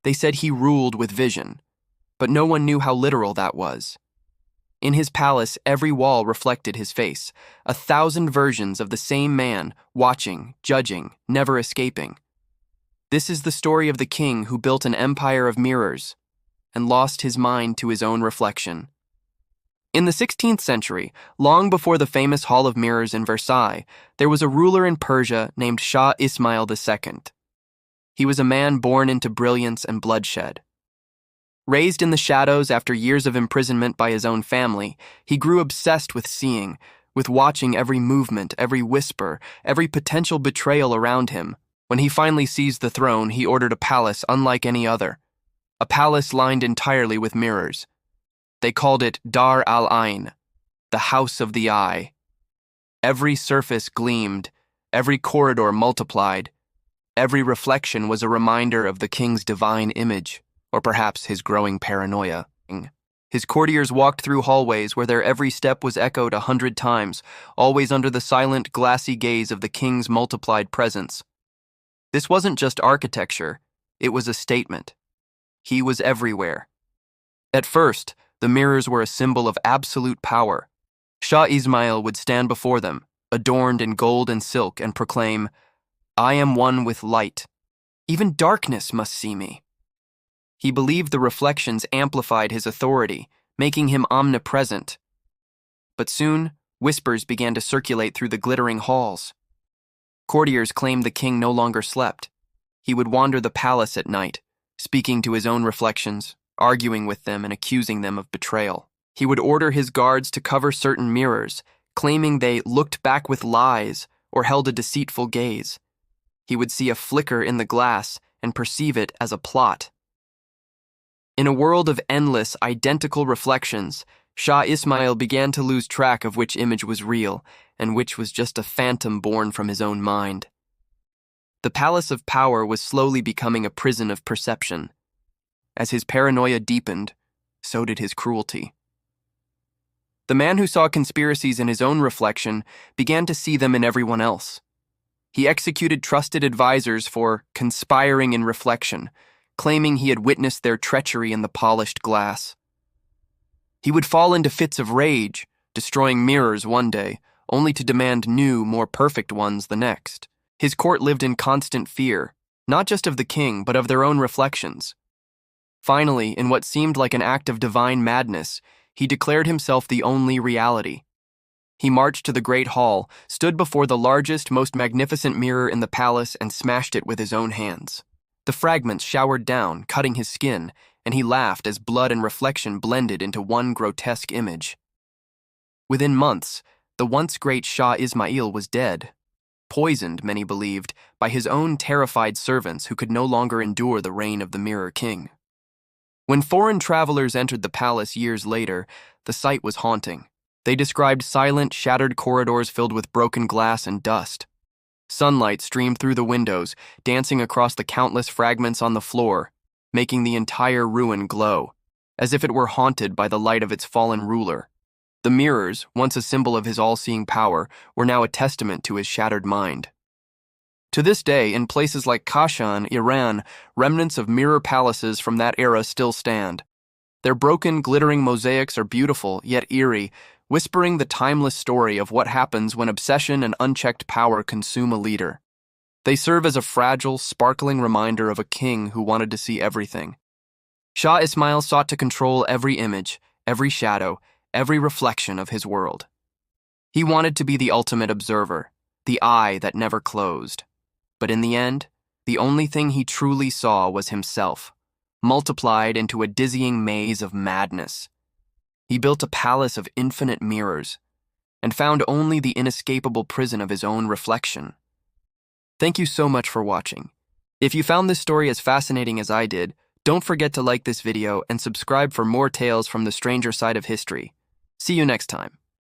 They said he ruled with vision, but no one knew how literal that was. In his palace, every wall reflected his face, 1,000 versions of the same man, watching, judging, never escaping. This is the story of the king who built an empire of mirrors and lost his mind to his own reflection. In the 16th century, long before the famous Hall of Mirrors in Versailles, there was a ruler in Persia named Shah Ismail II. He was a man born into brilliance and bloodshed. Raised in the shadows after years of imprisonment by his own family, he grew obsessed with seeing, with watching every movement, every whisper, every potential betrayal around him. When he finally seized the throne, he ordered a palace unlike any other, a palace lined entirely with mirrors. They called it Dar al-Ain, the House of the Eye. Every surface gleamed, every corridor multiplied, every reflection was a reminder of the king's divine image, or perhaps his growing paranoia. His courtiers walked through hallways where their every step was echoed 100 times, always under the silent, glassy gaze of the king's multiplied presence. This wasn't just architecture, it was a statement. He was everywhere. At first, the mirrors were a symbol of absolute power. Shah Ismail would stand before them, adorned in gold and silk, and proclaim, "I am one with light. Even darkness must see me." He believed the reflections amplified his authority, making him omnipresent. But soon, whispers began to circulate through the glittering halls. Courtiers claimed the king no longer slept. He would wander the palace at night, speaking to his own reflections, arguing with them and accusing them of betrayal. He would order his guards to cover certain mirrors, claiming they looked back with lies or held a deceitful gaze. He would see a flicker in the glass and perceive it as a plot. In a world of endless, identical reflections, Shah Ismail began to lose track of which image was real and which was just a phantom born from his own mind. The palace of power was slowly becoming a prison of perception. As his paranoia deepened, so did his cruelty. The man who saw conspiracies in his own reflection began to see them in everyone else. He executed trusted advisors for conspiring in reflection, claiming he had witnessed their treachery in the polished glass. He would fall into fits of rage, destroying mirrors one day, only to demand new, more perfect ones the next. His court lived in constant fear, not just of the king, but of their own reflections. Finally, in what seemed like an act of divine madness, he declared himself the only reality. He marched to the great hall, stood before the largest, most magnificent mirror in the palace, and smashed it with his own hands. The fragments showered down, cutting his skin, and he laughed as blood and reflection blended into one grotesque image. Within months, the once great Shah Ismail was dead, poisoned, many believed, by his own terrified servants who could no longer endure the reign of the Mirror King. When foreign travelers entered the palace years later, the sight was haunting. They described silent, shattered corridors filled with broken glass and dust. Sunlight streamed through the windows, dancing across the countless fragments on the floor, making the entire ruin glow, as if it were haunted by the light of its fallen ruler. The mirrors, once a symbol of his all-seeing power, were now a testament to his shattered mind. To this day, in places like Kashan, Iran, remnants of mirror palaces from that era still stand. Their broken, glittering mosaics are beautiful, yet eerie, whispering the timeless story of what happens when obsession and unchecked power consume a leader. They serve as a fragile, sparkling reminder of a king who wanted to see everything. Shah Ismail sought to control every image, every shadow, every reflection of his world. He wanted to be the ultimate observer, the eye that never closed. But in the end, the only thing he truly saw was himself, multiplied into a dizzying maze of madness. He built a palace of infinite mirrors, and found only the inescapable prison of his own reflection. Thank you so much for watching. If you found this story as fascinating as I did, don't forget to like this video and subscribe for more tales from the stranger side of history. See you next time.